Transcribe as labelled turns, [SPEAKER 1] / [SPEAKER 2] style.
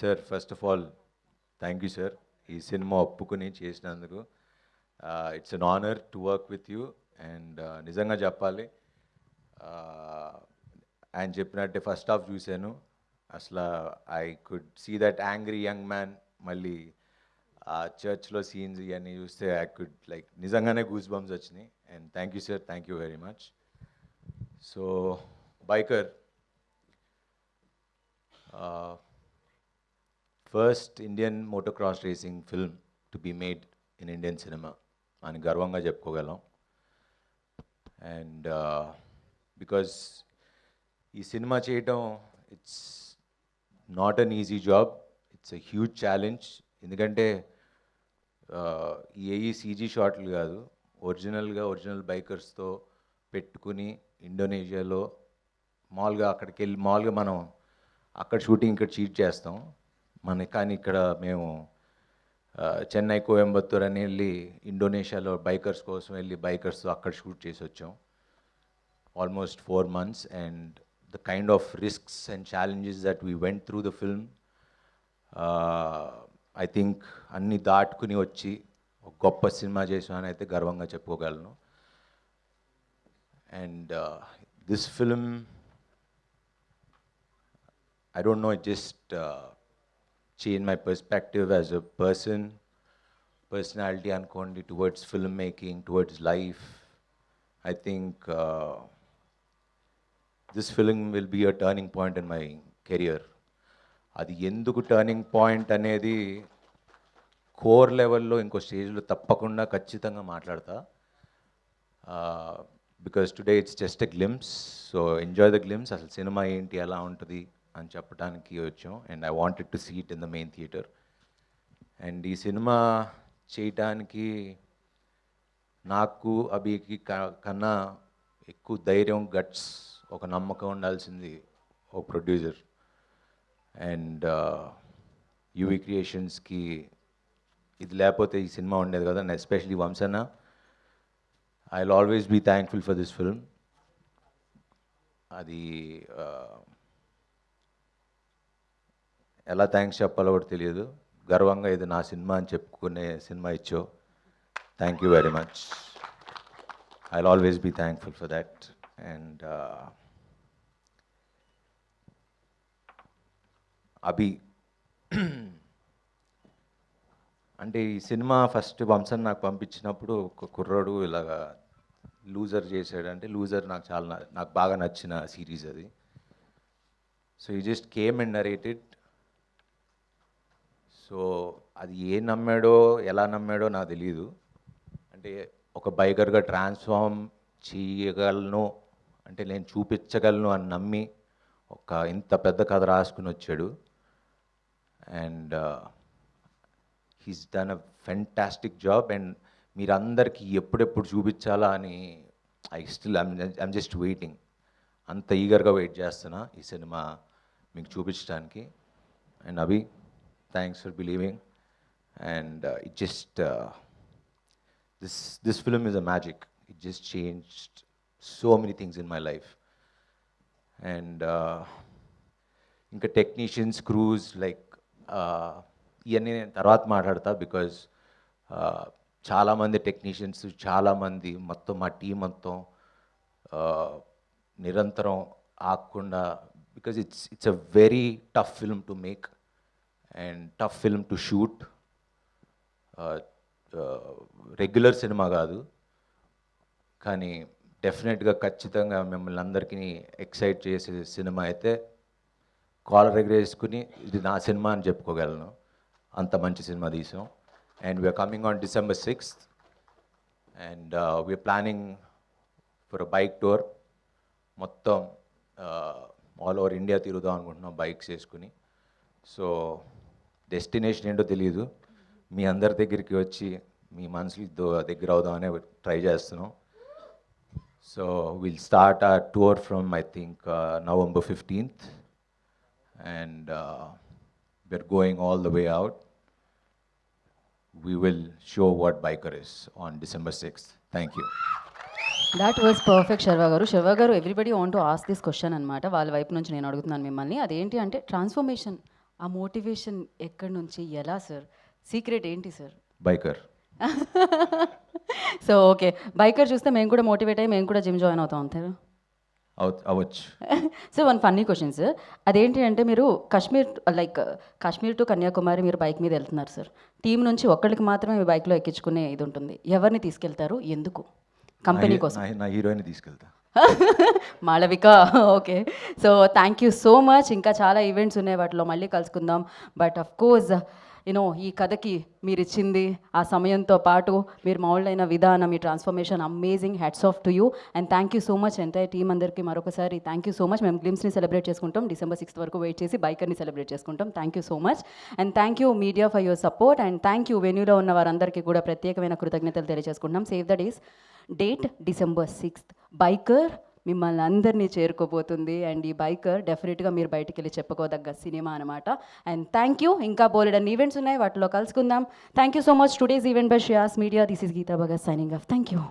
[SPEAKER 1] Sir first of all thank you sir ఈ cinema ఒప్పుకుని చేసినందుకు. It's an honour to work with you. And నిజంగా చెప్పాలి, ఆయన చెప్పినట్టే ఫస్ట్ హాఫ్ చూశాను. అసలు I could see that angry young man. మళ్ళీ ఆ చర్చ్లో సీన్స్ ఇవన్నీ చూస్తే ఐ కుడ్ లైక్ నిజంగానే గూస్ బంప్స్ వచ్చినాయి. And thank you sir, thank you very much. So biker first Indian motocross racing film to be made in Indian cinema అని గర్వంగా చెప్పుకోగలం. And because ఈ సినిమా చేయటం it's not an easy job, it's a huge challenge. ఎందుకంటే ఈ CG షాట్లు కాదు, original బైకర్స్తో పెట్టుకుని ఇండోనేషియాలో మామూలుగా మనం అక్కడ షూటింగ్ ఇక్కడ చీట్ చేస్తాం. కానీ ఇక్కడ మేము చెన్నై కోయంబత్తూర్ అని వెళ్ళి ఇండోనేషియాలో బైకర్స్ కోసం వెళ్ళి బైకర్స్తో అక్కడ షూట్ చేసి వచ్చాం almost 4 months. And the kind of risks and challenges that we went through the film, I think అన్నీ దాటుకుని వచ్చి ఒక గొప్ప సినిమా చేసామని అయితే గర్వంగా చెప్పుకోగలను. And this film, I don't know, it just changed my perspective as a personality అనుకోండి, towards filmmaking, towards life. I think this film will be a turning point in my career. అది ఎందుకు turning point అనేది core లెవెల్లో ఇంకో స్టేజ్లో తప్పకుండా ఖచ్చితంగా మాట్లాడతా. Because today it's just a glimpse, so enjoy the glimpse. అసలు సినిమా ఏంటి, ఎలా ఉంటుంది అని చెప్పడానికి వచ్చాం. And I wanted to see it in the main theatre. And ఈ సినిమా చేయటానికి నాకు అభికి కన్నా ఎక్కువ ధైర్యం, గట్స్, ఒక నమ్మకం ఉండాల్సింది ఓ ప్రొడ్యూసర్. అండ్ యూవీ క్రియేషన్స్కి ఇది లేకపోతే ఈ సినిమా ఉండేది కదా. అండ్ ఎస్పెషలీ వంశన్న, I will always be thankful for this film. అది ఎలా థ్యాంక్స్ చెప్పాలో కూడా తెలియదు. గర్వంగా ఇది నా సినిమా అని చెప్పుకునే సినిమా ఇచ్చావు. Thank you very much. I will always be thankful for that. And Abhi, అంటే ఈ సినిమా ఫస్ట్ వంశన్ నాకు పంపించినప్పుడు ఒక కుర్రాడు ఇలాగా లూజర్ చేశాడు. అంటే లూజర్ నాకు బాగా నచ్చిన సిరీస్ అది. సో ఈ just came and narrated. So అది ఎలా నమ్మాడో నాకు తెలియదు. అంటే ఒక బైకర్గా ట్రాన్స్ఫార్మ్ చేయగలను, అంటే నేను చూపించగలను అని నమ్మి ఒక ఇంత పెద్ద కథ రాసుకుని వచ్చాడు. And he's done a fantastic job. And మీరందరికీ ఎప్పుడెప్పుడు చూపించాలా అని ఐమ్ జస్ట్ వెయిటింగ్. అంత ఈగర్గా వెయిట్ చేస్తున్నా ఈ సినిమా మీకు చూపించడానికి. And Abhi, thanks for believing. And this film is a magic. It just changed so many things in my life. And ఇంకా టెక్నీషియన్స్, క్రూస్, లైక్ ఇవన్నీ నేను తర్వాత మాట్లాడతా. బికాజ్ చాలామంది టెక్నీషియన్స్, చాలామంది మొత్తం మా టీం మొత్తం నిరంతరం ఆగకుండా, because it's a very tough film to make and tough film to shoot. Regular cinema కాదు, కానీ డెఫినెట్గా ఖచ్చితంగా మిమ్మల్ని అందరికీ ఎక్సైట్ చేసే సినిమా అయితే కాలర్ ఎగరేసుకుని ఇది నా సినిమా అని చెప్పుకోగలను. అంత మంచి సినిమా తీసాం. And we are coming on December 6th. And we are planning for a bike tour. మొత్తం ఆల్ ఓవర్ ఇండియా తిరుగుదాం అనుకుంటున్నాం బైక్స్ వేసుకుని. సో డెస్టినేషన్ ఏంటో తెలియదు, మీ అందరి దగ్గరికి వచ్చి మీ మనసులతో దగ్గర అవుదామనే ట్రై చేస్తున్నాం. So will start our tour from I think November 15th, and we're going all the way out. We will show what biker is on December 6th. Thank you.
[SPEAKER 2] That was perfect Sharwa గారు. శర్వా గారు, everybody want to ask this question అనమాట. వాళ్ళ వైపు నుంచి నేను అడుగుతున్నాను మిమ్మల్ని. అదేంటి అంటే ట్రాన్స్ఫర్మేషన్ ఆ మోటివేషన్ ఎక్కడి నుంచి ఎలా సార్? సీక్రెట్ ఏంటి sir?
[SPEAKER 1] Biker.
[SPEAKER 2] So okay. Biker చూస్తే మేము కూడా మోటివేట్ అయ్యి మేము కూడా జిమ్ జాయిన్ అవుతాం అంతేనా?
[SPEAKER 1] అవ్వచ్చు.
[SPEAKER 2] So one funny question sir. అదేంటి అంటే మీరు కాశ్మీర్ టు కన్యాకుమారి మీరు బైక్ మీద వెళ్తున్నారు సార్. టీం నుంచి ఒక్కళ్ళకి మాత్రమే మీ బైక్లో ఎక్కించుకునే ఇది ఉంటుంది. ఎవరిని తీసుకెళ్తారు? ఎందుకు? కంపెనీ కోసం.
[SPEAKER 1] నా హీరోయిన్ తీసుకెళ్తా.
[SPEAKER 2] Malavika. Okay. So thank you so much. ఇంకా చాలా ఈవెంట్స్ ఉన్నాయి, వాటిలో మళ్ళీ కలుసుకుందాం. బట్ అఫ్ కోర్స్ ఈ కథకి మీరు ఇచ్చింది ఆ సమయంతో పాటు మీరు మౌల్డైన విధానం, మీ transformation amazing. Hats off to you and thank you so much entire team అందరికీ మరొకసారి థ్యాంక్ యూ సో మచ్. మేము గ్లిమ్స్ని సెలబ్రేట్ చేసుకుంటాం, December 6th వరకు వెయిట్ చేసి బైకర్ని సెలబ్రేట్ చేసుకుంటాం. Thank you so much and thank you media for your support and thank you వెన్యూలో ఉన్న వారందరికీ కూడా ప్రత్యేకమైన కృతజ్ఞతలు తెలియజేసుకుంటున్నాం. Save the date December 6th. Biker మిమ్మల్ని అందరినీ చేరుకోబోతుంది అండ్ ఈ బైకర్ డెఫినెట్గా మీరు బయటికి వెళ్ళి చెప్పుకోదగ్గ సినిమా అనమాట. And thank you. ఇంకా బోలెడన్ని ఈవెంట్స్ ఉన్నాయి, వాటిలో కలుసుకుందాం. Thank you so much. Today's event by Shreyas media. This is Geetha Bhagat signing off. Thank you.